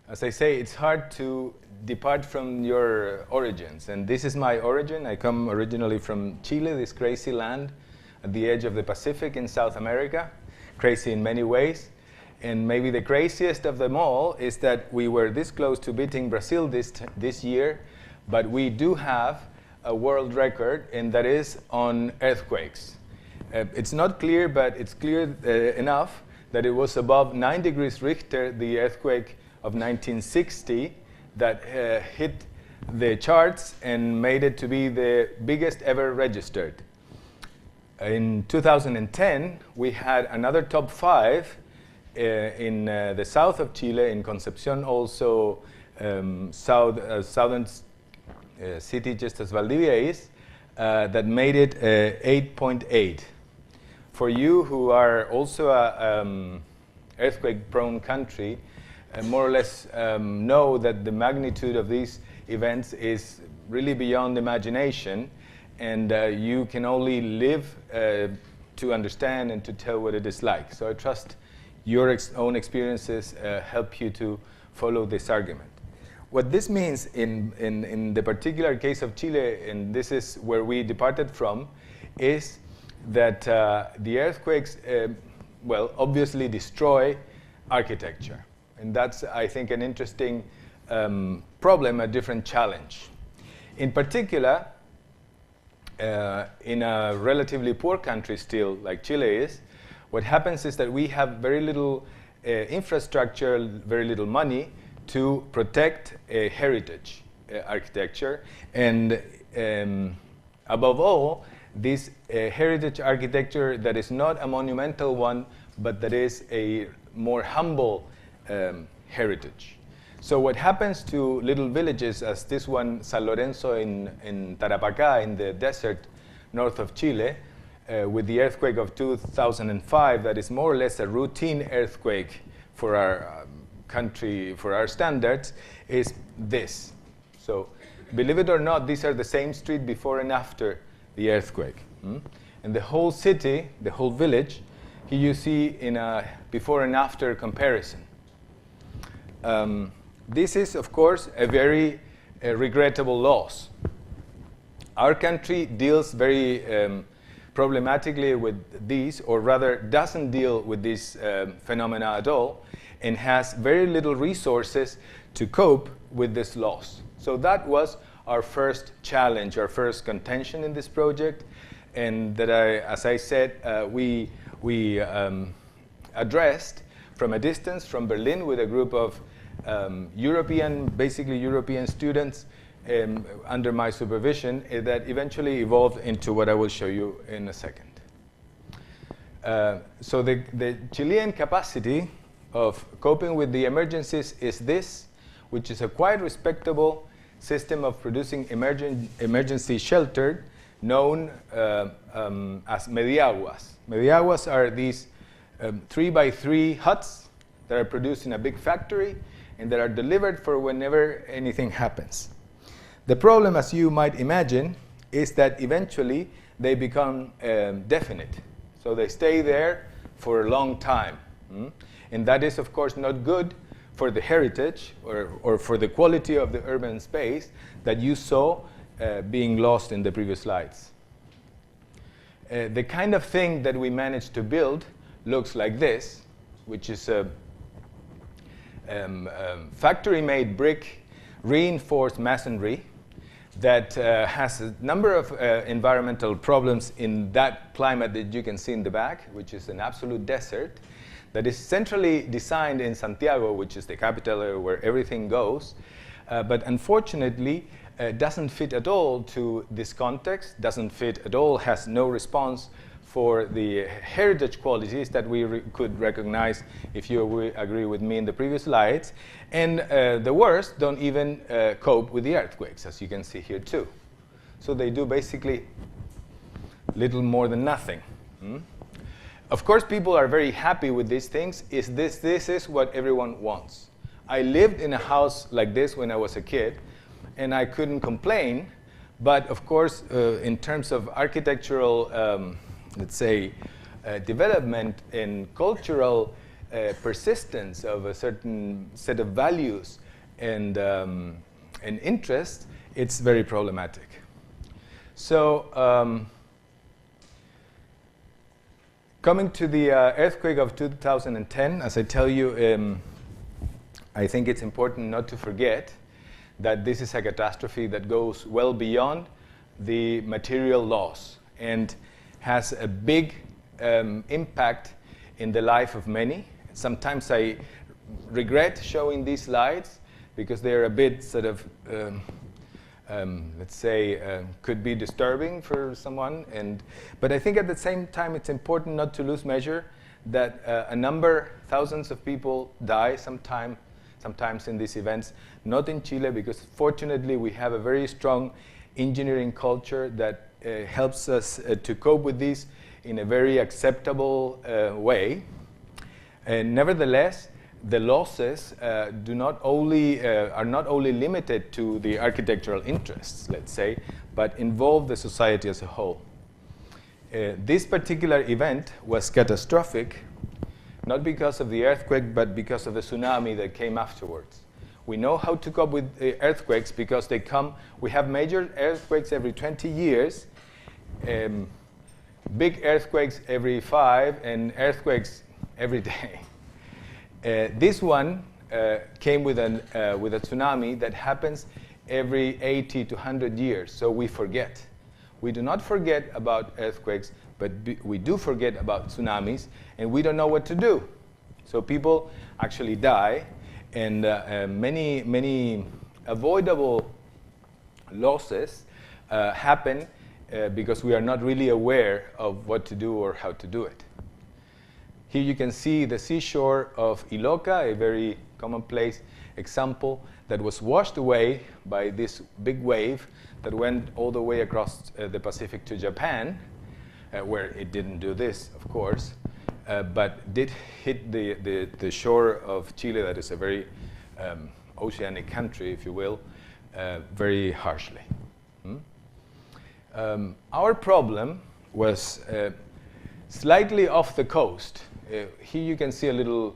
As I say, it's hard to depart from your origins. And this is my origin. I come originally from Chile, this crazy land at the edge of the Pacific in South America. Crazy in many ways. And maybe the craziest of them all is that we were this close to beating Brazil this year, but we do have a world record, and that is on earthquakes. It's not clear, but it's clear enough that it was above 9 degrees Richter, the earthquake of 1960, that hit the charts and made it to be the biggest ever registered. In 2010, we had another top 5 in the south of Chile, in Concepcion, also southern city just as Valdivia is, that made it 8.8. For you who are also a earthquake-prone country, more or less know that the magnitude of these events is really beyond imagination, and you can only live to understand and to tell what it is like. So I trust your own experiences help you to follow this argument. What this means in the particular case of Chile, and this is where we departed from, is that the earthquakes, well, obviously destroy architecture. And that's, I think, an interesting problem, a different challenge. In particular, in a relatively poor country still, like Chile is, what happens is that we have very little infrastructure, very little money to protect heritage architecture. And above all, this heritage architecture that is not a monumental one, but that is a more humble heritage. So what happens to little villages as this one, San Lorenzo in Tarapacá, in the desert north of Chile, with the earthquake of 2005, that is more or less a routine earthquake for our country, for our standards, is this. So believe it or not, these are the same street before and after the earthquake. And the whole city, the whole village, here you see in a before and after comparison. This is, of course, a very regrettable loss. Our country deals very problematically with these, or rather doesn't deal with these phenomena at all, and has very little resources to cope with this loss. So that was our first challenge, our first contention in this project, and that as I said, we addressed from a distance from Berlin with a group of basically European students under my supervision, that eventually evolved into what I will show you in a second. So the Chilean capacity of coping with the emergencies is this, which is a quite respectable system of producing emergency shelter known as MIAWs. MIAWs are these 3x3 huts that are produced in a big factory and that are delivered for whenever anything happens. The problem, as you might imagine, is that eventually they become definite. So they stay there for a long time. And that is, of course, not good for the heritage or for the quality of the urban space that you saw being lost in the previous slides. The kind of thing that we managed to build looks like this, which is a factory-made brick reinforced masonry that has a number of environmental problems in that climate that you can see in the back, which is an absolute desert, that is centrally designed in Santiago, which is the capital where everything goes, but unfortunately doesn't fit at all to this context, doesn't fit at all, has no response for the heritage qualities that we could recognize, if you agree with me in the previous slides. And the worst, don't even cope with the earthquakes, as you can see here too. So they do basically little more than nothing. Of course, people are very happy with these things. This is what everyone wants. I lived in a house like this when I was a kid, and I couldn't complain. But of course, in terms of architectural, let's say, development and cultural persistence of a certain set of values and interests, it's very problematic. So coming to the earthquake of 2010, as I tell you, I think it's important not to forget that this is a catastrophe that goes well beyond the material loss and has a big impact in the life of many. Sometimes I regret showing these slides because they're a bit sort of, let's say, could be disturbing for someone. But I think at the same time it's important not to lose measure that thousands of people die sometimes in these events, not in Chile, because fortunately we have a very strong engineering culture that helps us to cope with these in a very acceptable way. Nevertheless, the losses are not only limited to the architectural interests, let's say, but involve the society as a whole. This particular event was catastrophic, not because of the earthquake, but because of the tsunami that came afterwards. We know how to cope with earthquakes because they come. We have major earthquakes every 20 years, big earthquakes every 5, and earthquakes every day. This one came with a tsunami that happens every 80 to 100 years, so we forget. We do not forget about earthquakes, but we do forget about tsunamis, and we don't know what to do. So people actually die, and many avoidable losses happen because we are not really aware of what to do or how to do it. Here you can see the seashore of Iloca, a very commonplace example that was washed away by this big wave that went all the way across the Pacific to Japan, where it didn't do this, of course, but did hit the shore of Chile, that is a very oceanic country, if you will, very harshly. Our problem was slightly off the coast. Here you can see a little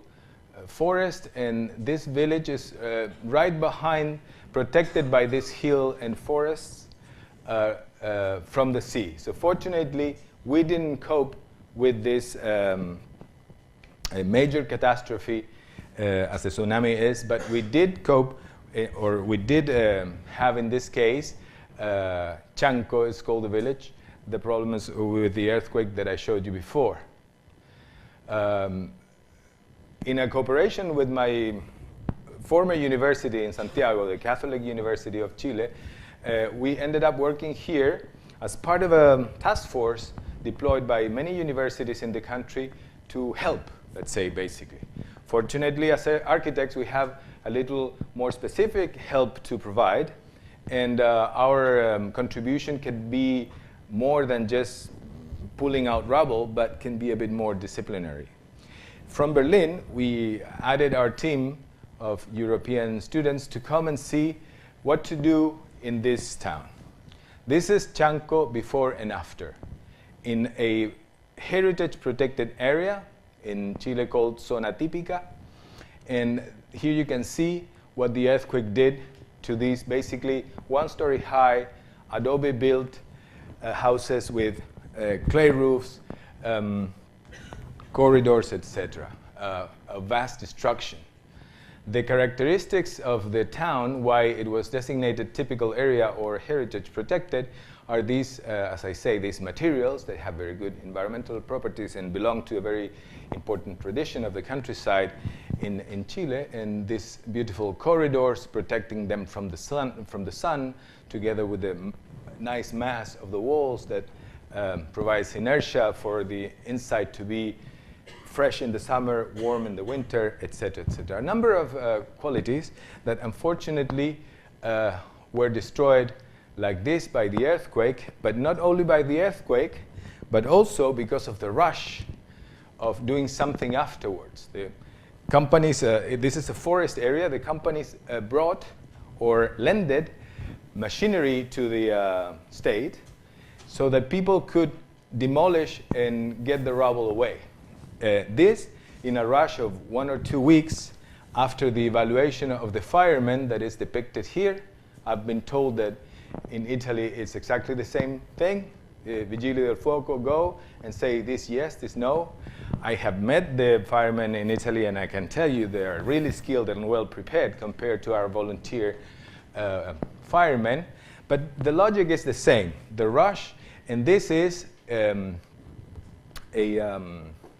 forest, and this village is right behind, protected by this hill and forests from the sea. So fortunately, we didn't cope with this a major catastrophe as a tsunami is, but we did cope, or we did have in this case, Chanco is called the village. The problem is with the earthquake that I showed you before. In a cooperation with my former university in Santiago, the Catholic University of Chile, we ended up working here as part of a task force deployed by many universities in the country to help, let's say, basically. Fortunately, as architects, we have a little more specific help to provide, and our contribution can be more than just pulling out rubble, but can be a bit more disciplinary. From Berlin, we added our team of European students to come and see what to do in this town. This is Chanco before and after, in a heritage protected area in Chile called Zona Típica. And here you can see what the earthquake did to these basically one-story high, adobe-built houses with clay roofs, corridors, etc. A vast destruction. The characteristics of the town, why it was designated typical area or heritage protected, are these, as I say, these materials that have very good environmental properties and belong to a very important tradition of the countryside in Chile, and these beautiful corridors protecting them from the sun, together with the nice mass of the walls that provides inertia for the inside to be fresh in the summer, warm in the winter, etc., etc. A number of qualities that unfortunately were destroyed like this by the earthquake, but not only by the earthquake, but also because of the rush of doing something afterwards. The companies, this is a forest area, the companies brought or lended machinery to the state so that people could demolish and get the rubble away. This in a rush of 1 or 2 weeks after the evaluation of the firemen that is depicted here. I've been told that in Italy it's exactly the same thing. Vigili del Fuoco go and say this yes, this no. I have met the firemen in Italy, and I can tell you they are really skilled and well prepared compared to our volunteer firemen. But the logic is the same. The rush, and this is a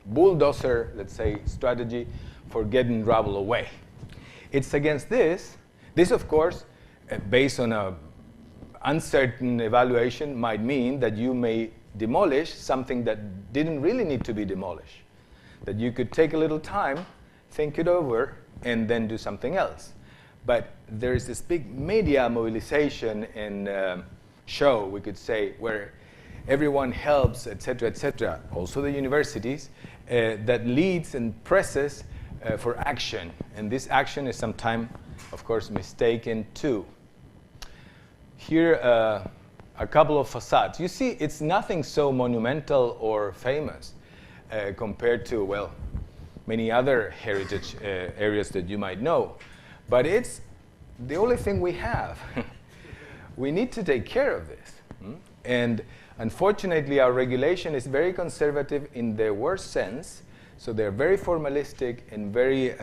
bulldozer, let's say, strategy for getting rubble away. It's against this. This, of course, based on a uncertain evaluation, might mean that you may demolish something that didn't really need to be demolished. That you could take a little time, think it over, and then do something else. But there's this big media mobilization and show, we could say, where everyone helps, etc., also the universities, that leads and presses for action. And this action is sometimes, of course, mistaken too. Here, a couple of facades. You see, it's nothing so monumental or famous compared to, well, many other heritage areas that you might know. But it's the only thing we have. We need to take care of this. And unfortunately, our regulation is very conservative in the worst sense. So they're very formalistic and very,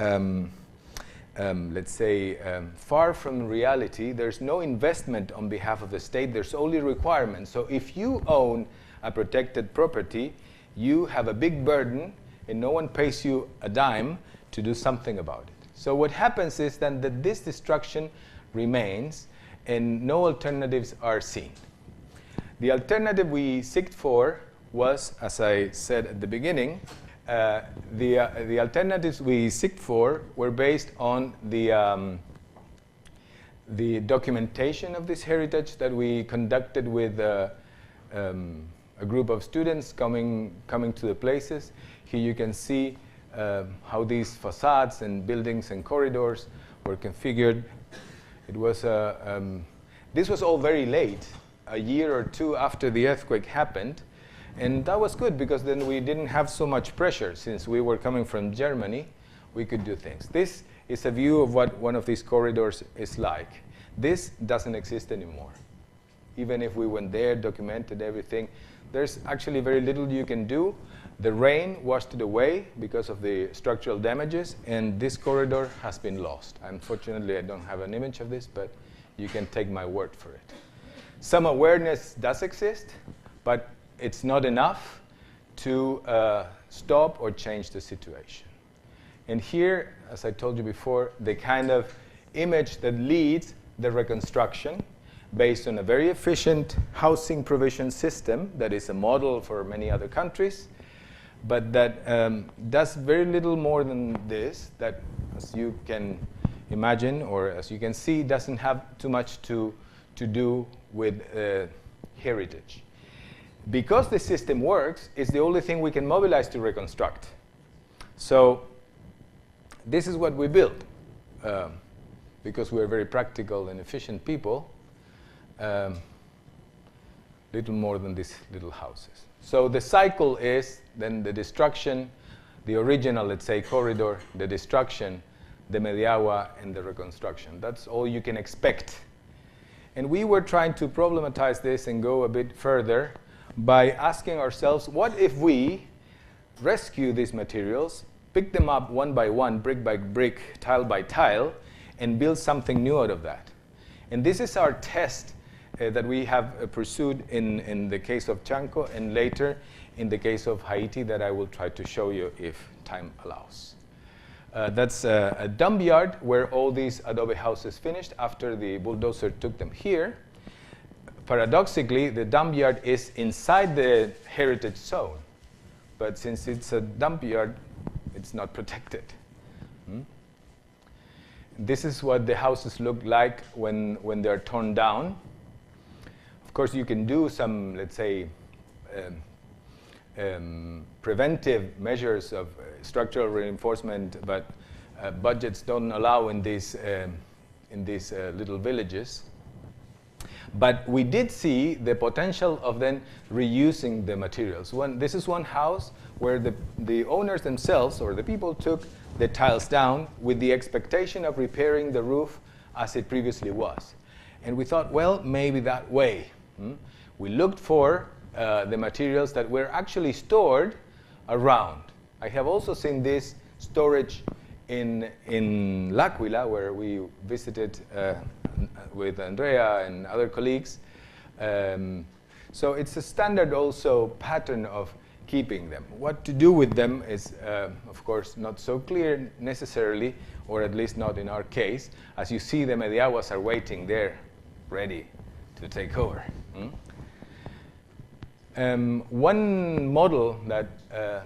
let's say, far from reality. There's no investment on behalf of the state. There's only requirements. So if you own a protected property, you have a big burden, and no one pays you a dime to do something about it. So what happens is then that this destruction remains, and no alternatives are seen. The alternative we sought for was, as I said at the beginning, the alternatives we sought for were based on the documentation of this heritage that we conducted with a group of students coming to the places. Here you can see how these facades and buildings and corridors were configured. It was this was all very late, a year or two after the earthquake happened. And that was good because then we didn't have so much pressure. Since we were coming from Germany, we could do things. This is a view of what one of these corridors is like. This doesn't exist anymore. Even if we went there, documented everything, there's actually very little you can do. The rain washed it away because of the structural damages, and this corridor has been lost. Unfortunately, I don't have an image of this, but you can take my word for it. Some awareness does exist, but it's not enough to stop or change the situation. And here, as I told you before, the kind of image that leads the reconstruction based on a very efficient housing provision system that is a model for many other countries, but that does very little more than this, that, as you can imagine or as you can see, doesn't have too much to do with heritage. Because the system works, it's the only thing we can mobilize to reconstruct. So this is what we built. Because we're very practical and efficient people, little more than these little houses. So the cycle is then the destruction, the original, let's say, corridor, the destruction, the MIAW, and the reconstruction. That's all you can expect. And we were trying to problematize this and go a bit further by asking ourselves, what if we rescue these materials, pick them up one by one, brick by brick, tile by tile, and build something new out of that? And this is our test that we have pursued in the case of Chanco and later in the case of Haiti that I will try to show you if time allows. That's a dump yard where all these adobe houses finished after the bulldozer took them here. Paradoxically, the dump yard is inside the heritage zone, but since it's a dump yard, it's not protected. This is what the houses look like when they're torn down. Of course, you can do some, let's say, preventive measures of structural reinforcement, but budgets don't allow in these little villages. But we did see the potential of then reusing the materials. This is one house where the owners themselves, or the people, took the tiles down with the expectation of repairing the roof as it previously was. And we thought, well, maybe that way. We looked for the materials that were actually stored around. I have also seen this storage in L'Aquila, where we visited with Andrea and other colleagues. So it's a standard also pattern of keeping them. What to do with them is, of course, not so clear necessarily, or at least not in our case. As you see, the MIAWs are waiting there, ready to take over. One model that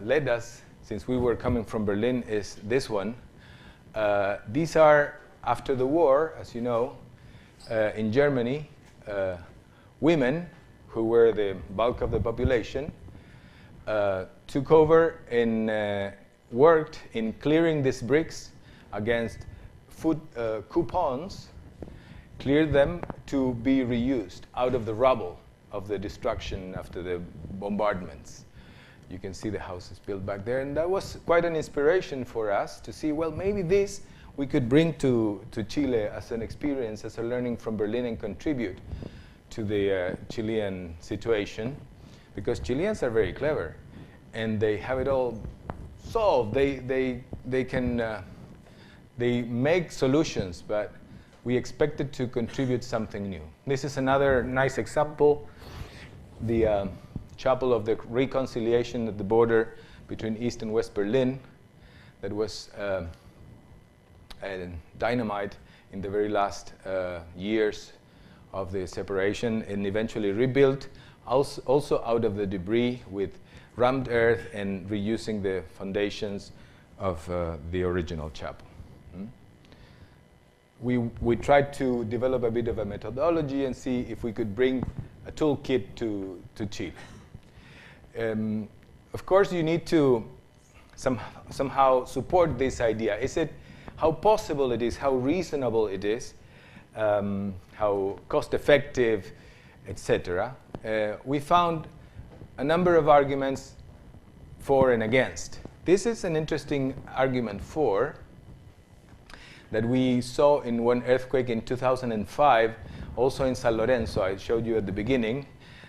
led us, since we were coming from Berlin, is this one. These are, after the war, as you know, in Germany, women who were the bulk of the population took over and worked in clearing these bricks against food coupons, cleared them to be reused out of the rubble of the destruction after the bombardments. You can see the houses built back there, and that was quite an inspiration for us to see, well, maybe this we could bring to Chile as an experience, as a learning from Berlin, and contribute to the Chilean situation, because Chileans are very clever, and they have it all solved. They make solutions, but we expected to contribute something new. This is another nice example, the Chapel of the Reconciliation at the border between East and West Berlin, that was dynamite in the very last years of the separation, and eventually rebuilt also out of the debris with rammed earth and reusing the foundations of the original chapel. We tried to develop a bit of a methodology and see if we could bring a toolkit to Chile. Of course, you need to somehow support this idea. Is it how possible it is, how reasonable it is, how cost-effective, etc. We found a number of arguments for and against. This is an interesting argument for that we saw in one earthquake in 2005, also in San Lorenzo. I showed you at the beginning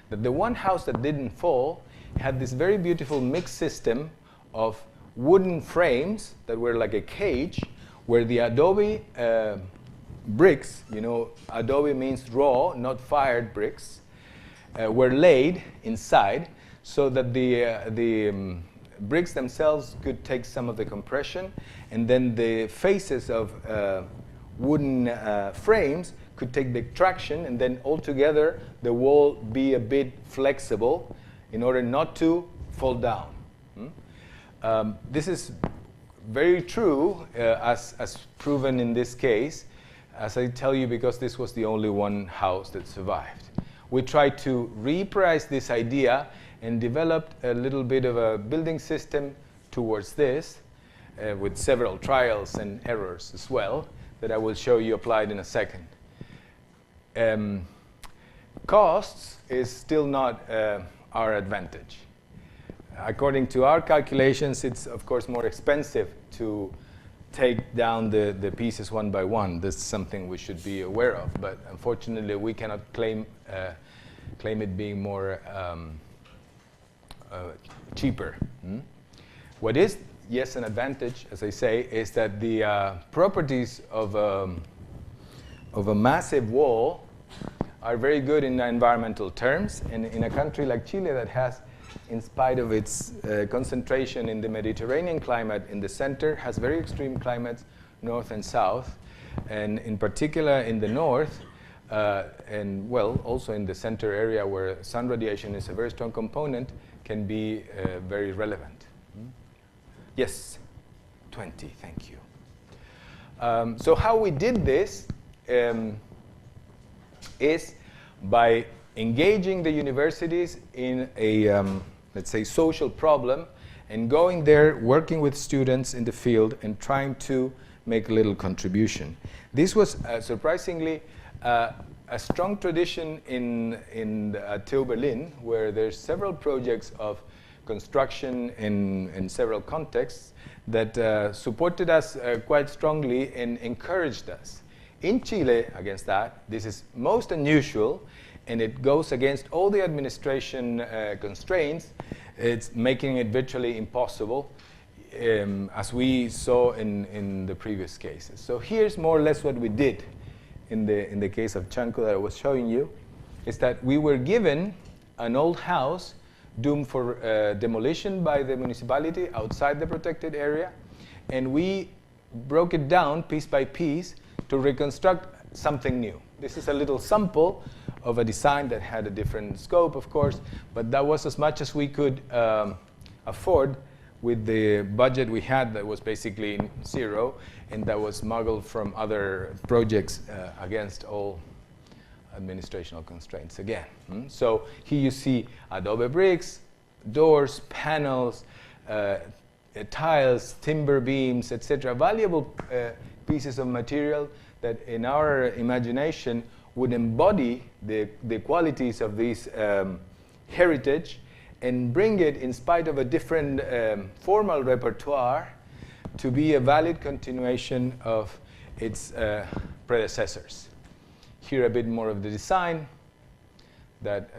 that the one house that didn't fall had this very beautiful mixed system of wooden frames that were like a cage, where the adobe bricks, you know, adobe means raw, not fired bricks, were laid inside so that the bricks themselves could take some of the compression, and then the faces of wooden frames could take the traction, and then altogether the wall be a bit flexible in order not to fall down. This is very true, as proven in this case, as I tell you, because this was the only one house that survived. We tried to reprise this idea and developed a little bit of a building system towards this, with several trials and errors as well, that I will show you applied in a second. Costs is still not our advantage. According to our calculations, it's of course more expensive to take down the pieces one by one. This is something we should be aware of, but unfortunately we cannot claim it being more cheaper. What is, yes, an advantage, as I say, is that the properties of a massive wall are very good in environmental terms, and in a country like Chile that has, in spite of its concentration in the Mediterranean climate in the center, has very extreme climates, north and south, and in particular in the north, and well, also in the center area where sun radiation is a very strong component, can be very relevant. Yes, 20, thank you. So how we did this is by engaging the universities in a, let's say, social problem, and going there, working with students in the field, and trying to make a little contribution. This was surprisingly a strong tradition in TU Berlin, where there's several projects of construction in several contexts that supported us quite strongly and encouraged us. In Chile, against that, this is most unusual, and it goes against all the administration constraints. It's making it virtually impossible, as we saw in the previous cases. So here's more or less what we did in the case of Chanco that I was showing you, is that we were given an old house doomed for demolition by the municipality outside the protected area, and we broke it down piece by piece to reconstruct something new. This is a little sample of a design that had a different scope, of course, but that was as much as we could afford with the budget we had that was basically zero, and that was smuggled from other projects against all administrational constraints again. So here you see adobe bricks, doors, panels, tiles, timber beams, etc. Valuable pieces of material that in our imagination would embody the qualities of this heritage and bring it, in spite of a different formal repertoire, to be a valid continuation of its predecessors. Here a bit more of the design that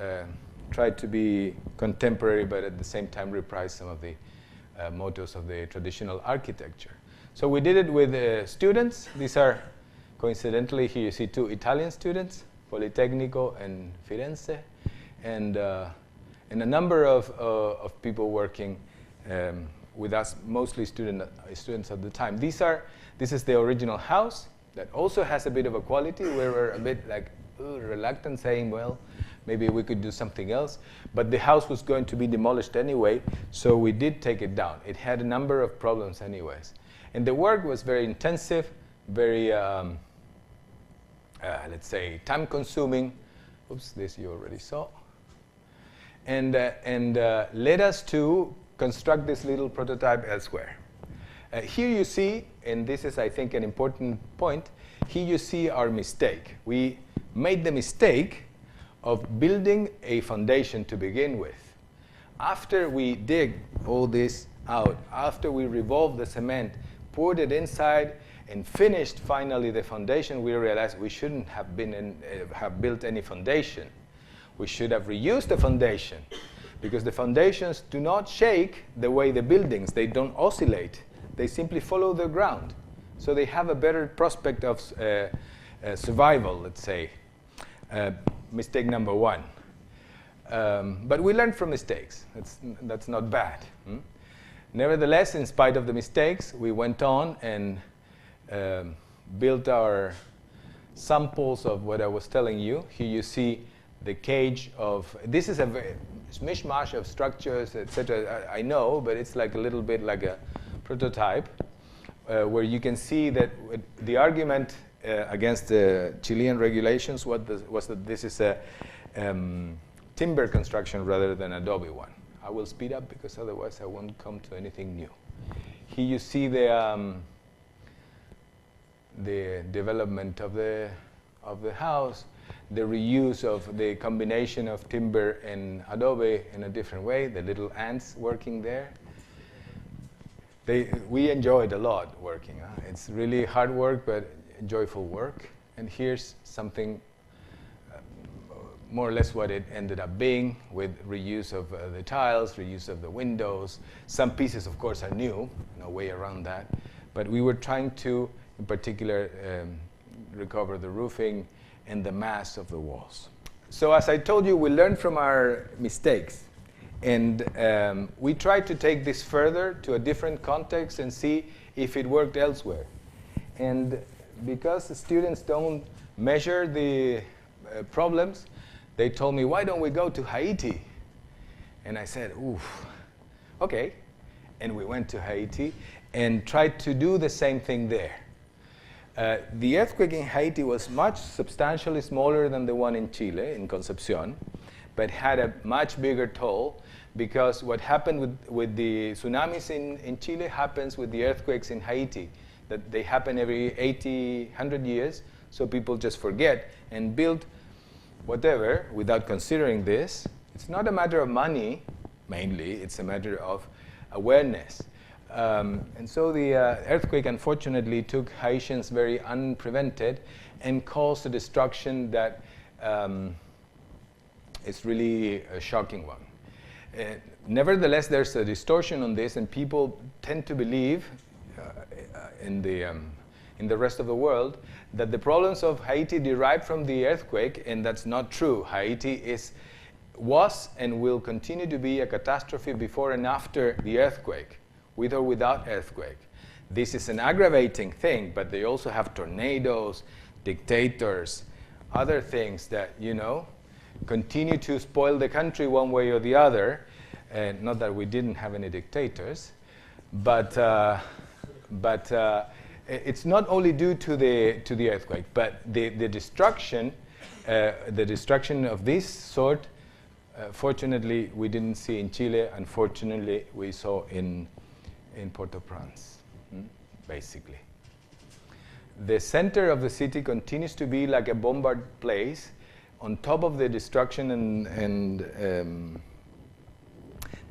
tried to be contemporary, but at the same time reprise some of the mottos of the traditional architecture. So we did it with students. These are, coincidentally, here you see two Italian students, Politecnico and Firenze, and a number of people working with us, mostly students at the time. This is the original house that also has a bit of a quality. We were a bit like reluctant, saying, well, maybe we could do something else. But the house was going to be demolished anyway, so we did take it down. It had a number of problems anyways. And the work was very intensive, very, let's say, time-consuming. Oops, this you already saw. And led us to construct this little prototype elsewhere. Here you see, and this is, I think, an important point, here you see our mistake. We made the mistake of building a foundation to begin with. After we dig all this out, after we revolved the cement, poured it inside, and finished finally the foundation, we realized we shouldn't have have built any foundation. We should have reused the foundation, because the foundations do not shake the way the buildings, they don't oscillate. They simply follow the ground. So they have a better prospect of survival, let's say. Mistake number one. But we learn from mistakes. That's not bad. Nevertheless, in spite of the mistakes, we went on and built our samples of what I was telling you. Here you see the cage of, this is a mishmash of structures, etc. I know, but it's like a little bit like a prototype where you can see that the argument against the Chilean regulations was that this is a timber construction rather than adobe one. I will speed up because otherwise I won't come to anything new. Here you see the development of the house, the reuse of the combination of timber and adobe in a different way, the little ants working there. We enjoyed a lot working. It's really hard work, but joyful work. And here's something more or less what it ended up being, with reuse of the tiles, reuse of the windows. Some pieces, of course, are new, no way around that. But we were trying to, in particular, recover the roofing and the mass of the walls. So as I told you, we learned from our mistakes. And we tried to take this further to a different context and see if it worked elsewhere. And because the students don't measure the problems, they told me, why don't we go to Haiti? And I said, oof, okay. And we went to Haiti and tried to do the same thing there. The earthquake in Haiti was substantially smaller than the one in Chile, in Concepcion, but had a much bigger toll, because what happened with the tsunamis in Chile happens with the earthquakes in Haiti, that they happen every 80, 100 years, so people just forget and build whatever, without considering this. It's not a matter of money, mainly. It's a matter of awareness. And so the earthquake, unfortunately, took Haitians very unprevented and caused a destruction that is really a shocking one. Nevertheless, there's a distortion on this, and people tend to believe in the rest of the world that the problems of Haiti derive from the earthquake, and that's not true. Haiti was and will continue to be a catastrophe before and after the earthquake, with or without earthquake. This is an aggravating thing, but they also have tornadoes, dictators, other things that, continue to spoil the country one way or the other. Not that we didn't have any dictators, but it's not only due to the earthquake, but the destruction of this sort. Fortunately, we didn't see in Chile. Unfortunately, we saw in Port-au-Prince, basically. The center of the city continues to be like a bombarded place. On top of the destruction, and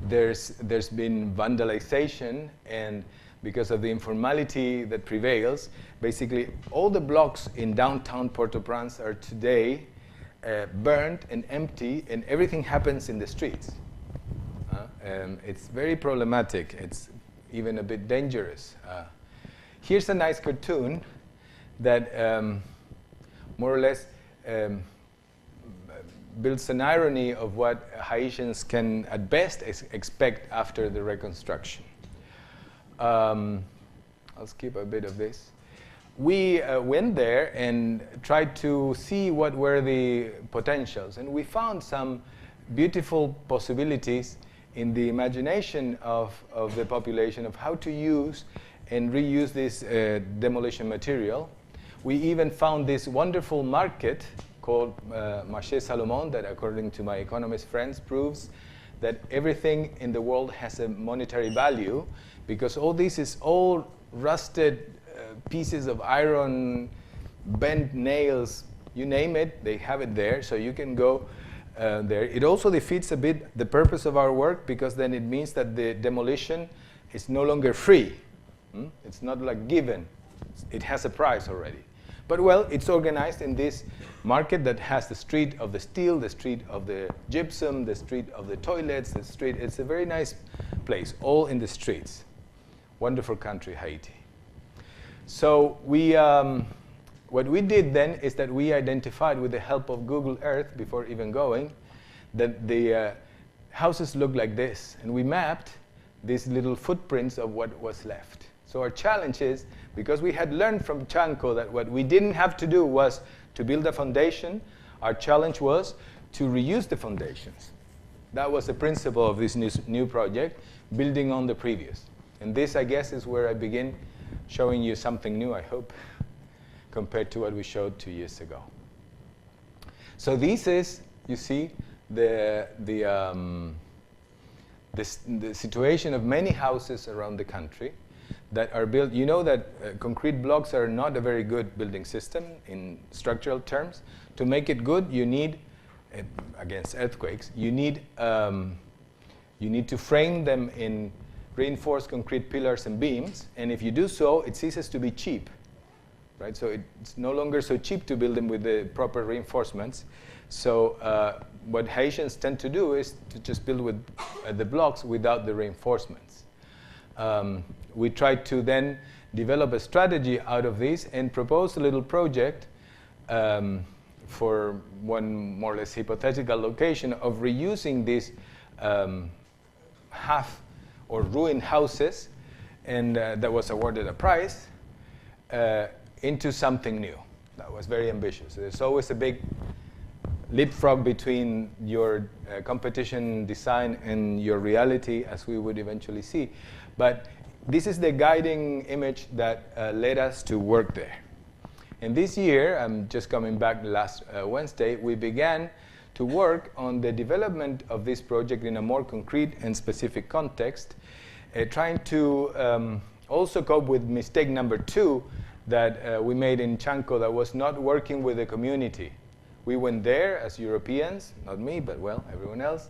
there's been vandalization, and because of the informality that prevails, basically all the blocks in downtown Port-au-Prince are today burned and empty, and everything happens in the streets. It's very problematic. It's even a bit dangerous. Here's a nice cartoon that more or less builds an irony of what Haitians can at best expect after the reconstruction. I'll skip a bit of this. We went there and tried to see what were the potentials, and we found some beautiful possibilities in the imagination of the population of how to use and reuse this demolition material. We even found this wonderful market called Marché Salomon that, according to my economist friends, proves that everything in the world has a monetary value, because all this is all rusted pieces of iron, bent nails, you name it, they have it there, so you can go there. It also defeats a bit the purpose of our work, because then it means that the demolition is no longer free. It's not like given. It has a price already. But well, it's organized in this market that has the street of the steel, the street of the gypsum, the street of the toilets, the street. It's a very nice place, all in the streets. Wonderful country, Haiti. So what we did then is that we identified, with the help of Google Earth before even going, that the houses look like this. And we mapped these little footprints of what was left. So our challenge is, because we had learned from Chanco that what we didn't have to do was to build a foundation, our challenge was to reuse the foundations. That was the principle of this new project, building on the previous. And this, I guess, is where I begin showing you something new, I hope, compared to what we showed 2 years ago. So this is, you see, the situation of many houses around the country that are built. You know that concrete blocks are not a very good building system in structural terms. To make it good, you need, against earthquakes, you need to frame them in reinforced concrete pillars and beams, and if you do so, it ceases to be cheap, right? So it's no longer so cheap to build them with the proper reinforcements. So what Haitians tend to do is to just build with the blocks without the reinforcements. We tried to then develop a strategy out of this and propose a little project for one more or less hypothetical location of reusing these half or ruined houses, and that was awarded a prize, into something new. That was very ambitious. There's always a big leapfrog between your competition design and your reality, as we would eventually see. But this is the guiding image that led us to work there. And this year, I'm just coming back last Wednesday, we began to work on the development of this project in a more concrete and specific context, trying to also cope with mistake number 2 that we made in Chanco, that was not working with the community. We went there as Europeans, not me, but well, everyone else,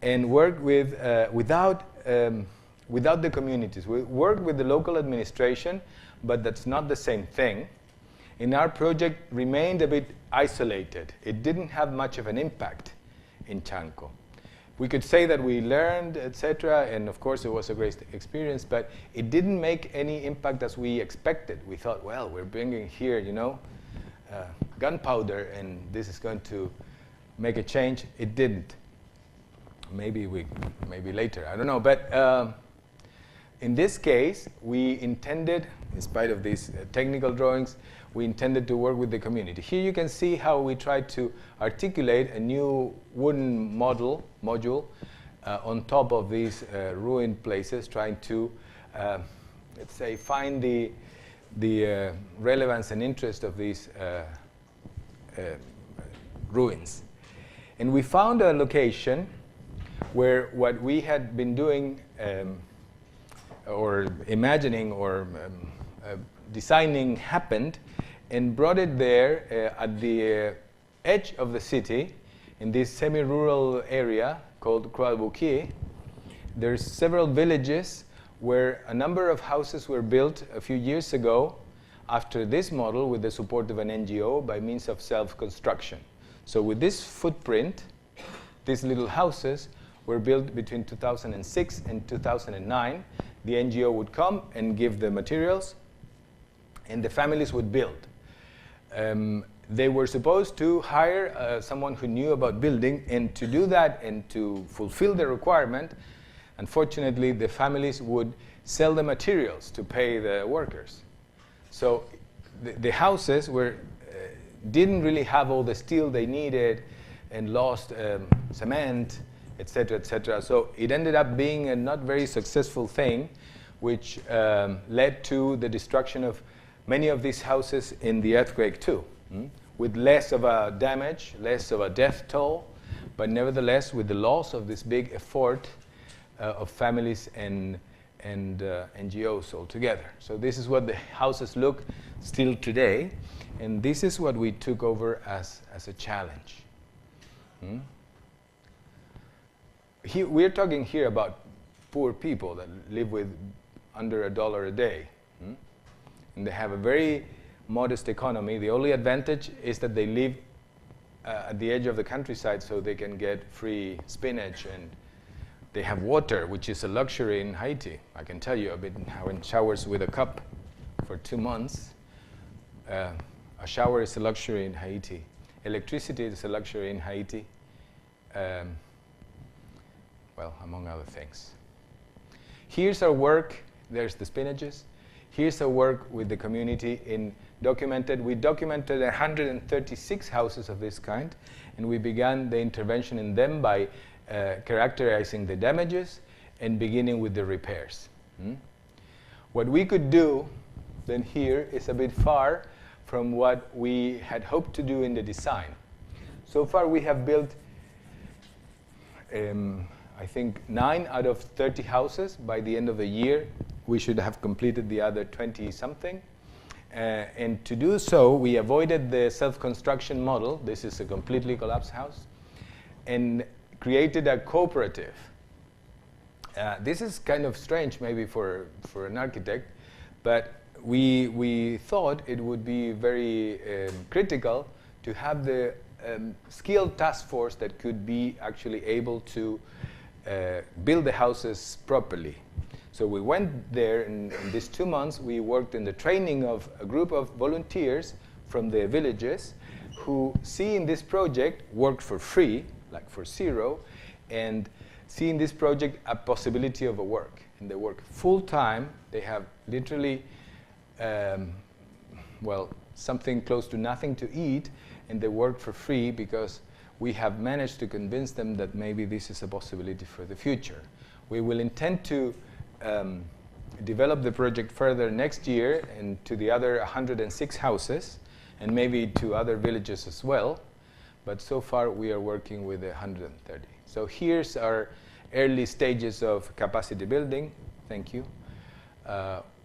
and worked with, without the communities. We worked with the local administration, but that's not the same thing. And our project remained a bit isolated. It didn't have much of an impact in Chanco. We could say that we learned, etc., and of course it was a great experience, but it didn't make any impact as we expected. We thought, well, we're bringing here, you know, gunpowder, and this is going to make a change. It didn't. Maybe later, I don't know. But in this case, we intended, in spite of these technical drawings, we intended to work with the community. Here you can see how we tried to articulate a new wooden module on top of these ruined places, trying to, let's say, find the relevance and interest of these ruins. And we found a location where what we had been doing or imagining or designing happened, and brought it there at the edge of the city in this semi-rural area called Croix-Bouquier. There's several villages where a number of houses were built a few years ago after this model with the support of an NGO by means of self-construction. So with this footprint, these little houses were built between 2006 and 2009. The NGO would come and give the materials, and the families would build. They were supposed to hire someone who knew about building, and to do that and to fulfill the requirement, unfortunately, the families would sell the materials to pay the workers. So the houses didn't really have all the steel they needed and lost cement, etc., etc. So it ended up being a not very successful thing, which led to the destruction of many of these houses in the earthquake too, with less of a damage, less of a death toll, but nevertheless with the loss of this big effort of families and NGOs altogether. So this is what the houses look still today, and this is what we took over as a challenge. We're talking here about poor people that live with under $1 a day. And they have a very modest economy. The only advantage is that they live at the edge of the countryside, so they can get free spinach, and they have water, which is a luxury in Haiti. I can tell you, I've been having showers with a cup for 2 months. A shower is a luxury in Haiti. Electricity is a luxury in Haiti. Well, among other things. Here's our work. There's the spinaches. Here's our work with the community we documented 136 houses of this kind, and we began the intervention in them by characterizing the damages and beginning with the repairs. What we could do then here is a bit far from what we had hoped to do in the design. So far we have built I think 9 out of 30 houses. By the end of the year, we should have completed the other 20-something. And to do so, we avoided the self-construction model. This is a completely collapsed house. And created a cooperative. This is kind of strange maybe for an architect, but we thought it would be very critical to have the skilled task force that could be actually able to build the houses properly. So we went there, and in these 2 months we worked in the training of a group of volunteers from the villages who see in this project, worked for free, like for zero, and see in this project a possibility of a work. And they work full-time. They have literally, well, something close to nothing to eat, and they work for free because we have managed to convince them that maybe this is a possibility for the future. We will intend to develop the project further next year and to the other 106 houses, and maybe to other villages as well. But so far we are working with 130. So here's our early stages of capacity building, thank you,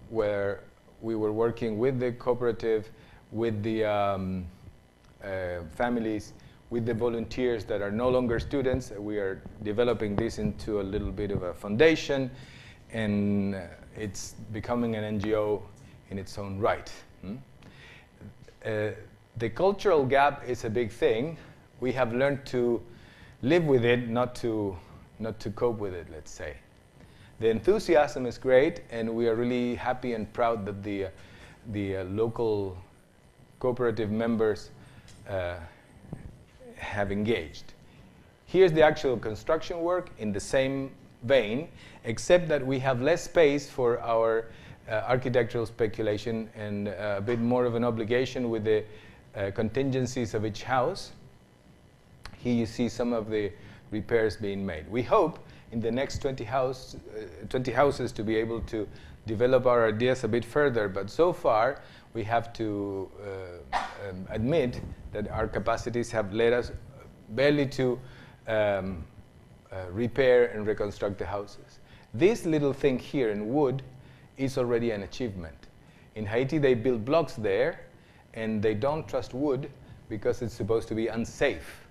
where we were working with the cooperative, with the families with the volunteers that are no longer students. We are developing this into a little bit of a foundation, and it's becoming an NGO in its own right. The cultural gap is a big thing. We have learned to live with it, not to cope with it, let's say. The enthusiasm is great, and we are really happy and proud that the local cooperative members have engaged. Here's the actual construction work in the same vein, except that we have less space for our architectural speculation and a bit more of an obligation with the contingencies of each house. Here you see some of the repairs being made. We hope in the next 20 houses to be able to develop our ideas a bit further, but so far we have to admit that our capacities have led us barely to repair and reconstruct the houses. This little thing here in wood is already an achievement. In Haiti they build blocks there, and they don't trust wood because it's supposed to be unsafe.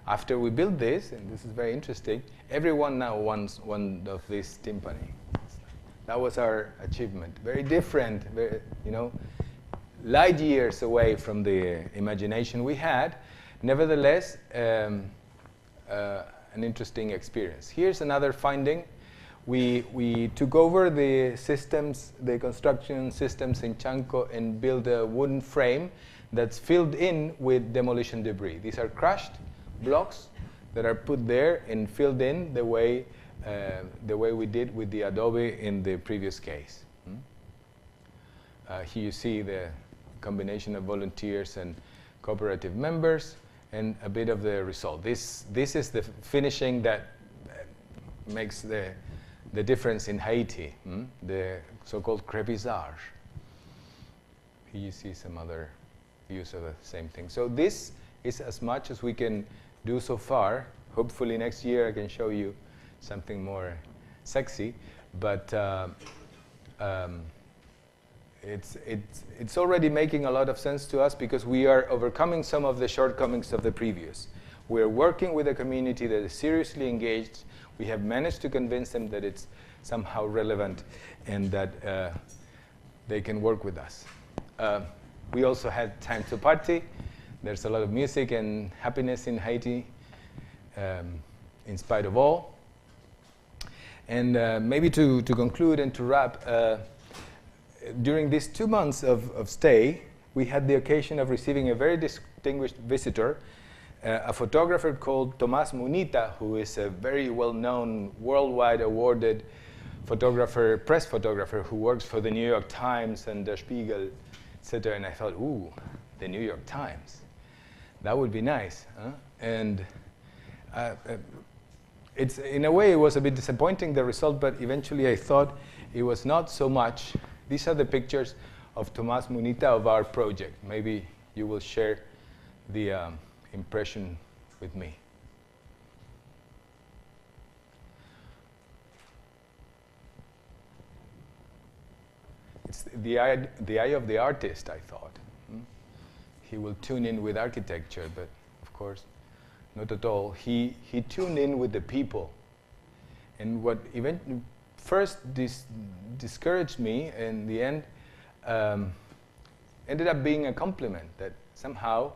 After we build this, and this is very interesting, everyone now wants one of these timpani. That was our achievement. Very different, very, light years away from the imagination we had. Nevertheless, an interesting experience. Here's another finding. We took over the systems, the construction systems in Chanco, and built a wooden frame that's filled in with demolition debris. These are crushed blocks that are put there and filled in the way we did with the adobe in the previous case. Here you see the combination of volunteers and cooperative members and a bit of the result. This is the finishing that makes the difference in Haiti, the so-called crépissage. Here you see some other views of the same thing. So this is as much as we can do so far. Hopefully next year I can show you something more sexy, but it's already making a lot of sense to us because we are overcoming some of the shortcomings of the previous. We're working with a community that is seriously engaged. We have managed to convince them that it's somehow relevant and that they can work with us. We also had time to party. There's a lot of music and happiness in Haiti, in spite of all. And maybe to conclude and to wrap, during these 2 months of stay, we had the occasion of receiving a very distinguished visitor, a photographer called Tomás Munita, who is a very well-known, worldwide awarded photographer, press photographer, who works for the New York Times and Der Spiegel, etc. And I thought, ooh, the New York Times. That would be nice. Huh? And it's, in a way, it was a bit disappointing, the result, but eventually I thought it was not so much. These are the pictures of Tomás Munita of our project. Maybe you will share the impression with me. It's the eye of the artist, I thought. He will tune in with architecture, but of course, not at all. He tuned in with the people. And what first discouraged me, in the end, ended up being a compliment, that somehow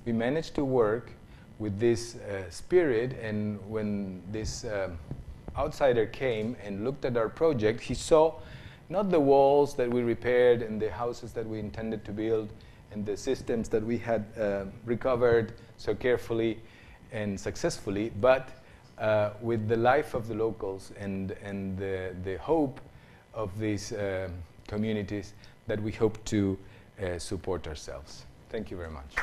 we managed to work with this spirit, and when this outsider came and looked at our project, he saw not the walls that we repaired and the houses that we intended to build and the systems that we had recovered so carefully and successfully, but with the life of the locals and the hope of these communities that we hope to support ourselves. Thank you very much.